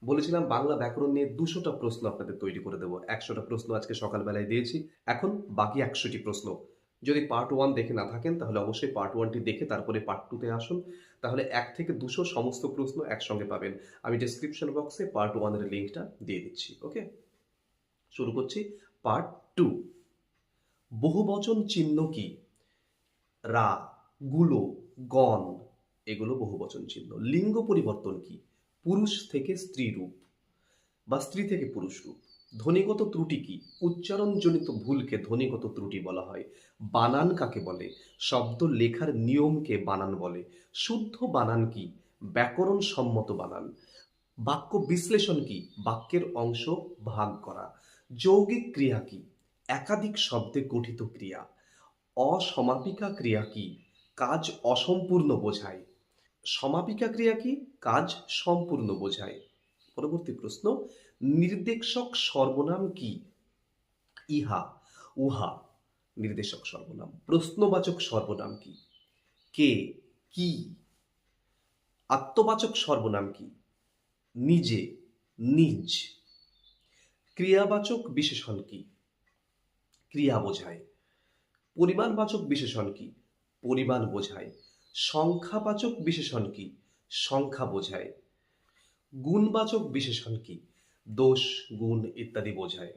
বলেছিলাম বাংলা ব্যাকরণ নিয়ে ২০০টা প্রশ্ন আপনাদের তৈরি করে দেবো। ১০০টা প্রশ্ন আজকে সকালবেলায় দিয়েছি। এখন বাকি ১০০টি প্রশ্ন। যদি পার্ট 1 দেখে না থাকেন তাহলে অবশ্যই পার্ট 1 টি দেখে তারপরে পার্ট 2 তে আসুন। তাহলে ১ থেকে ২০০ সমস্ত প্রশ্ন একসঙ্গে পাবেন। আমি ডেসক্রিপশন বক্সে পার্ট 1 এর লিঙ্কটা দিয়ে দিচ্ছি। ওকে? শুরু করছি পার্ট 2। বহুবচন চিহ্ন কি? রা, গুলো, গণ, এগুলো বহুবচন চিহ্ন। লিঙ্গ পরিবর্তন কি? পুরুষ থেকে স্ত্রী রূপ বা স্ত্রী থেকে পুরুষ রূপ। ধ্বনিগত ত্রুটি কি? উচ্চারণজনিত ভুলকে ধ্বনিগত ত্রুটি বলা হয়। বানান কাকে বলে? শব্দ লেখার নিয়মকে বানান বলে। শুদ্ধ বানান কি? ব্যাকরণ সম্মত বানান। বাক্য বিশ্লেষণ কি? বাক্যের অংশ ভাগ করা। যৌগিক ক্রিয়া কি? একাধিক শব্দে গঠিত ক্রিয়া। অসমাপিকা ক্রিয়া কি? কাজ অসম্পূর্ণ বোঝায়। সমাপিকা ক্রিয়া কি? কাজ সম্পূর্ণ বোঝায়। পরবর্তী প্রশ্ন, নির্দেশক সর্বনাম কি? ইহা, উহা, নির্দেশক সর্বনাম। প্রশ্নবাচক সর্বনাম কি? কে, কি। আত্মবাচক সর্বনাম কি? নিজে, নিজ। ক্রিয়াবাচক বিশেষণ কি? ক্রিয়া বোঝায়। পরিমাণবাচক বিশেষণ কি? পরিমাণ বোঝায়। সংখ্যাবাচক বিশেষণ কি? সংখ্যা বোঝায়। গুণবাচক বিশেষণ কি? দোষ, গুণ ইত্যাদি বোঝায়।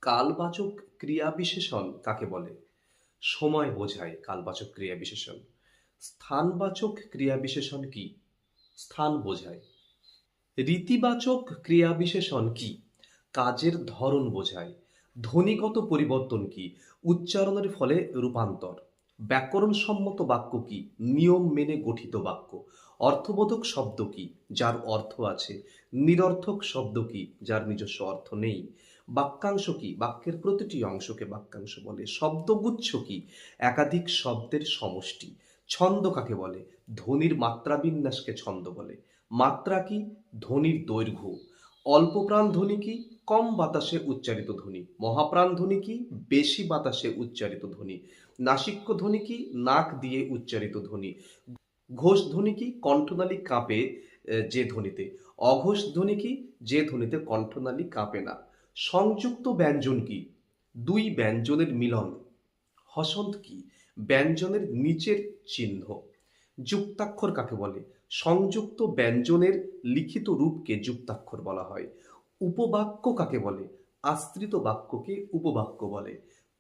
কালবাচক ক্রিয়া বিশেষণ কাকে বলে? সময় বোঝায় কালবাচক ক্রিয়া বিশেষণ। স্থানবাচক ক্রিয়া বিশেষণ কি? স্থান বোঝায়। রীতিবাচক ক্রিয়া বিশেষণ কি? কাজের ধরন বোঝায়। ধ্বনিগত পরিবর্তন কি? উচ্চারণের ফলে রূপান্তর। ব্যাকরণসম্মত বাক্য কি? নিয়ম মেনে গঠিত বাক্য। অর্থবোধক শব্দ কি? যার অর্থ আছে। নিরর্থক শব্দ কি? যার নিজস্ব অর্থ নেই। বাক্যাংশ কি? বাক্যের প্রতিটি অংশকে বাক্যাংশ বলে। শব্দগুচ্ছ কি? একাধিক শব্দের সমষ্টি। ছন্দ কাকে বলে? ধ্বনির মাত্রাবিন্যাসকে ছন্দ বলে। মাত্রা কি? ধ্বনির দৈর্ঘ্য। অল্পপ্রাণ ধ্বনি কি? কম বাতাসে উচ্চারিত ধ্বনি। মহাপ্রাণ ধ্বনি কি? বেশি বাতাসে উচ্চারিত ধ্বনি। নাসিক্য ধ্বনি কি? নাক দিয়ে উচ্চারিত ধ্বনি। ঘোষ ধ্বনি কি? কণ্ঠনালী কাঁপে যে ধ্বনিতে। অঘোষ ধ্বনি কি? যে ধ্বনিতে কণ্ঠনালী কাঁপে না। সংযুক্ত ব্যঞ্জন কি? দুই ব্যঞ্জনের মিলন। হসন্ত কি? ব্যঞ্জনের নিচের চিহ্ন। যুক্তাক্ষর কাকে বলে? সংযুক্ত ব্যঞ্জনের লিখিত রূপকে যুক্তাক্ষর বলা হয়। উপবাক্য কাকে বলে? আশ্রিত বাক্যকে উপবাক্য বলে।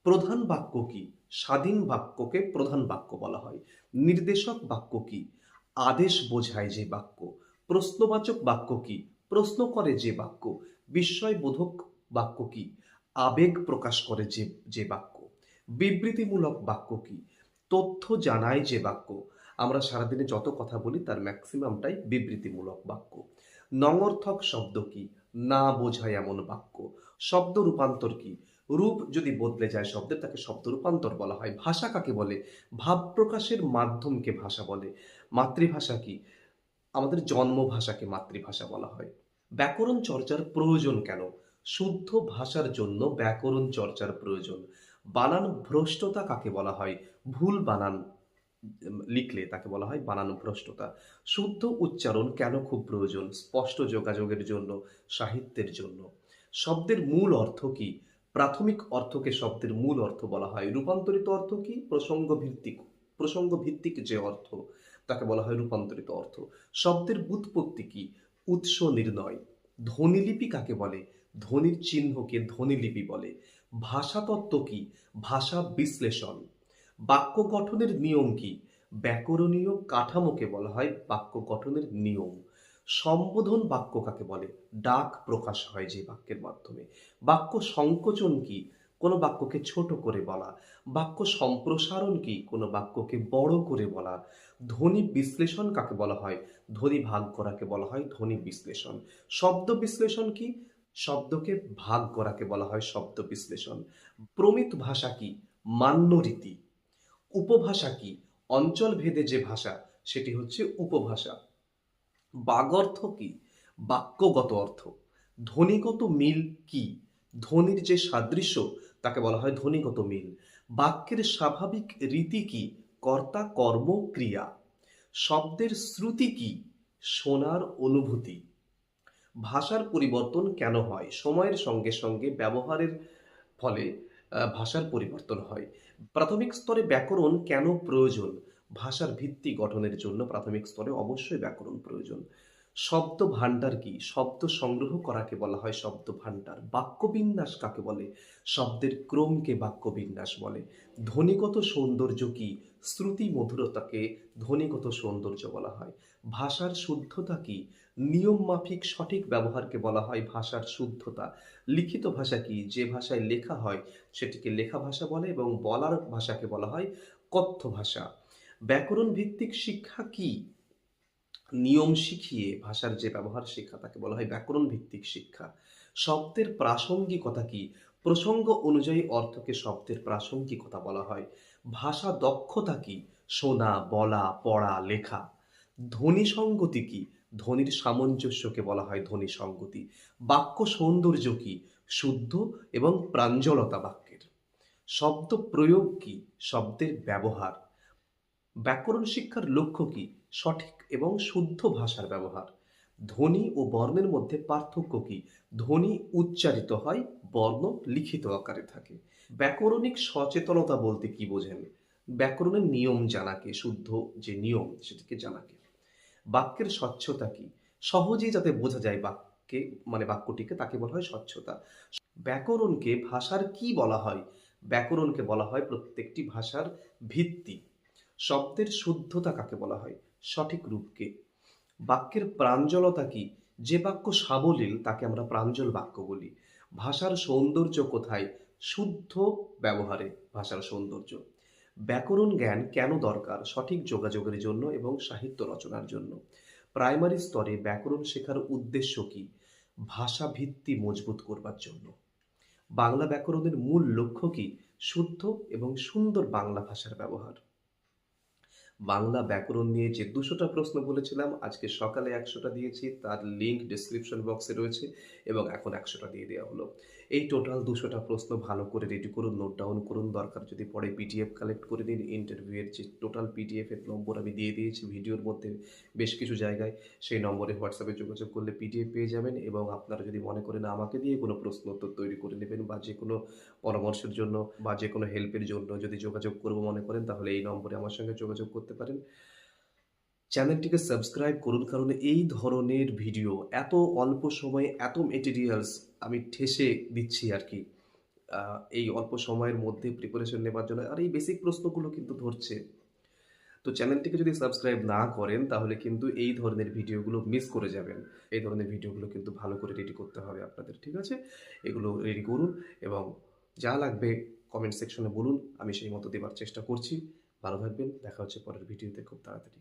প্রধান বাক্য কি? স্বাধীন বাক্যকে প্রধান বাক্য বলা হয়। নির্দেশক বাক্য কি? আদেশ বোঝায় যে বাক্য। প্রশ্নবাচক বাক্য কি? প্রশ্ন করে যে বাক্য। বিস্ময়বোধক বাক্য কি? আবেগ প্রকাশ করে যে বাক্য। বিবৃতিমূলক বাক্য কি? তথ্য জানায় যে বাক্য। আমরা সারাদিনে যত কথা বলি তার ম্যাক্সিমামটাই বিবৃতিমূলক বাক্য। নঙর্থক শব্দ কি? না বোঝায় এমন বাক্য। শব্দ রূপান্তর কি? রূপ যদি বদলে যায় শব্দের তাকে শব্দ রূপান্তর বলা হয়। ভাষা কাকে বলে? ভাব প্রকাশের মাধ্যমকে ভাষা বলে। মাতৃভাষা কি? আমাদের জন্মভাষাকে মাতৃভাষা বলা হয়। ব্যাকরণ চর্চার প্রয়োজন কেন? শুদ্ধ ভাষার জন্য ব্যাকরণ চর্চার প্রয়োজন। বানান ভ্রষ্টতা কাকে বলা হয়? ভুল বানান লিখলে তাকে বলা হয় বানান ভ্রষ্টতা। শুদ্ধ উচ্চারণ কেন খুব প্রয়োজন? স্পষ্ট যোগাযোগের জন্য, সাহিত্যের জন্য। শব্দের মূল অর্থ কি? প্রাথমিক অর্থকে শব্দের মূল অর্থ বলা হয়। রূপান্তরিত অর্থ কি? প্রসঙ্গ ভিত্তিক যে অর্থ তাকে বলা হয় রূপান্তরিত অর্থ। শব্দের ব্যুৎপত্তি কি? উৎস নির্ণয়। ধ্বনিলিপি কাকে বলে? ধ্বনির চিহ্নকে ধ্বনিলিপি বলে। ভাষাতত্ত্ব কি? ভাষা বিশ্লেষণ। বাক্য গঠনের নিয়ম কি? ব্যাকরণীয় কাঠামোকে বলা হয় বাক্য গঠনের নিয়ম। সম্বোধন বাক্য কাকে বলে? ডাক প্রকাশ হয় যে বাক্যের মাধ্যমে। বাক্য সংকোচন কি? কোনো বাক্যকে ছোট করে বলা। বাক্য সম্প্রসারণ কি? কোনো বাক্যকে বড় করে বলা। ধ্বনি বিশ্লেষণ কাকে বলা হয়? ধ্বনি ভাগ করাকে বলা হয় ধ্বনি বিশ্লেষণ। শব্দ বিশ্লেষণ কি? শব্দকে ভাগ করাকে বলা হয় শব্দ বিশ্লেষণ। প্রমিত ভাষা কি? মান্য রীতি। উপভাষা কি? অঞ্চল ভেদে যে ভাষা সেটি হচ্ছে উপভাষা। বাগর্থ কি? বাক্যগত অর্থ। ধ্বনিগত মিল কি? ধ্বনির যে সাদৃশ্য তাকে বলা হয় ধ্বনিগত মিল। বাক্যের স্বাভাবিক রীতি কি? কর্তা, কর্ম, ক্রিয়া। শব্দের শ্রুতি কি? শোনার অনুভূতি। ভাষার পরিবর্তন কেন হয়? সময়ের সঙ্গে সঙ্গে ব্যবহারের ফলে ভাষার পরিবর্তন হয়। প্রাথমিক স্তরে ব্যাকরণ কেন প্রয়োজন? ভাষার ভিত্তি গঠনের জন্য প্রাথমিক স্তরে অবশ্যই ব্যাকরণ প্রয়োজন। শব্দ ভাণ্ডার কি? শব্দ সংগ্রহ করাকে বলা হয় শব্দ ভাণ্ডার। বাক্যবিন্যাস কাকে বলে? শব্দের ক্রমকে বাক্যবিন্যাস বলে। ধ্বনিগত সৌন্দর্য কি? শ্রুতি মধুরতাকে ধ্বনিগত সৌন্দর্য বলা হয়। ভাষার শুদ্ধতা কি? নিয়ম মাফিক সঠিক ব্যবহারকে বলা হয় ভাষার শুদ্ধতা। লিখিত ভাষা কি? যে ভাষায় লেখা হয় সেটিকে লেখা ভাষা বলে এবং বলার ভাষাকে বলা হয় কথ্য ভাষা। ব্যাকরণ ভিত্তিক শিক্ষা কি? নিয়ম শিখিয়ে ভাষার যে ব্যবহার শেখা তাকে বলা হয় ব্যাকরণ ভিত্তিক শিক্ষা। শব্দের প্রাসঙ্গিকতা কি? প্রসঙ্গ অনুযায়ী অর্থকে শব্দের প্রাসঙ্গিকতা বলা হয়। ভাষা দক্ষতা কি? শোনা, বলা, পড়া, লেখা। ধ্বনি সঙ্গতি কি? ধ্বনির সামঞ্জস্যকে বলা হয় ধ্বনি সঙ্গতি। বাক্য সৌন্দর্য কি? শুদ্ধ এবং প্রাঞ্জলতা বাক্যের। শব্দ প্রয়োগ কি? শব্দের ব্যবহার। ব্যাকরণ শিক্ষার লক্ষ্য কি? সঠিক এবং শুদ্ধ ভাষার ব্যবহার। ধ্বনি ও বর্ণের মধ্যে পার্থক্য কি? ধ্বনি উচ্চারিত হয়, বর্ণ লিখিত আকারে থাকে। ব্যাকরণিক সচেতনতা বলতে কি বোঝেন? ব্যাকরণের নিয়ম জানাকে, শুদ্ধ যে নিয়ম সেটিকে জানাকে। বাক্যের স্বচ্ছতা কি? সহজেই যাতে বোঝা যায় বাক্যে, মানে বাক্যটিকে, তাকে বলা হয় স্বচ্ছতা। ব্যাকরণকে ভাষার কি বলা হয়? ব্যাকরণকে বলা হয় প্রত্যেকটি ভাষার ভিত্তি। শব্দের শুদ্ধতা কাকে বলা হয়? সঠিক রূপকে। বাক্যের প্রাঞ্জলতা কি? যে বাক্য সাবলীল তাকে আমরা প্রাঞ্জল বাক্য বলি। ভাষার সৌন্দর্য কোথায়? শুদ্ধ ব্যবহারে ভাষার সৌন্দর্য। ব্যাকরণ জ্ঞান কেন দরকার? সঠিক যোগাযোগের জন্য এবং সাহিত্য রচনার জন্য। প্রাইমারি স্তরে ব্যাকরণ শেখার উদ্দেশ্য কি? ভাষা ভিত্তি মজবুত করবার জন্য। বাংলা ব্যাকরণের মূল লক্ষ্য কি? শুদ্ধ এবং সুন্দর বাংলা ভাষার ব্যবহার। বাংলা ব্যাকরণ নিয়ে যে 200টা প্রশ্ন বলেছিলাম, আজকে সকালে 100টা দিয়েছি, তার লিঙ্ক ডেসক্রিপশন বক্সে রয়েছে এবং এখন 100টা দিয়ে দেওয়া হলো। এই টোটাল 200টা প্রশ্ন ভালো করে রেডি করুন, নোট ডাউন করুন, দরকার যদি পড়ে পিডিএফ কালেক্ট করে নিন। ইন্টারভিউয়ের যে টোটাল পিডিএফের নম্বর আমি দিয়ে দিয়েছি ভিডিওর মধ্যে বেশ কিছু জায়গায়, সেই নম্বরে হোয়াটসঅ্যাপে যোগাযোগ করলে পিডিএফ পেয়ে যাবেন। এবং আপনারা যদি মনে করেন আমাকে দিয়ে কোনো প্রশ্ন উত্তর তৈরি করে নেবেন বা যে কোনো পরামর্শের জন্য বা যে কোনো হেল্পের জন্য যদি যোগাযোগ করবো মনে করেন, তাহলে এই নম্বরে আমার সঙ্গে যোগাযোগ করতে পারেন। চ্যানেলটিকে সাবস্ক্রাইব করুন, কারণ এই ধরনের ভিডিও এত অল্প সময়ে এত মেটেরিয়ালস আমি ঠেসে দিচ্ছি আর কি। এই অল্প সময়ের মধ্যে প্রিপারেশন নেবার জন্য আর এই বেসিক প্রশ্নগুলো কিন্তু ধরছে। তো চ্যানেলটিকে যদি সাবস্ক্রাইব না করেন তাহলে কিন্তু এই ধরনের ভিডিওগুলো মিস করে যাবেন। এই ধরনের ভিডিওগুলো কিন্তু ভালো করে রেডি করতে হবে আপনাদের, ঠিক আছে? এগুলো রেডি করুন এবং যা লাগবে কমেন্ট সেকশনে বলুন, আমি সেই মতো দেবার চেষ্টা করছি। ভালো থাকবেন, দেখা হচ্ছে পরের ভিডিওতে খুব তাড়াতাড়ি।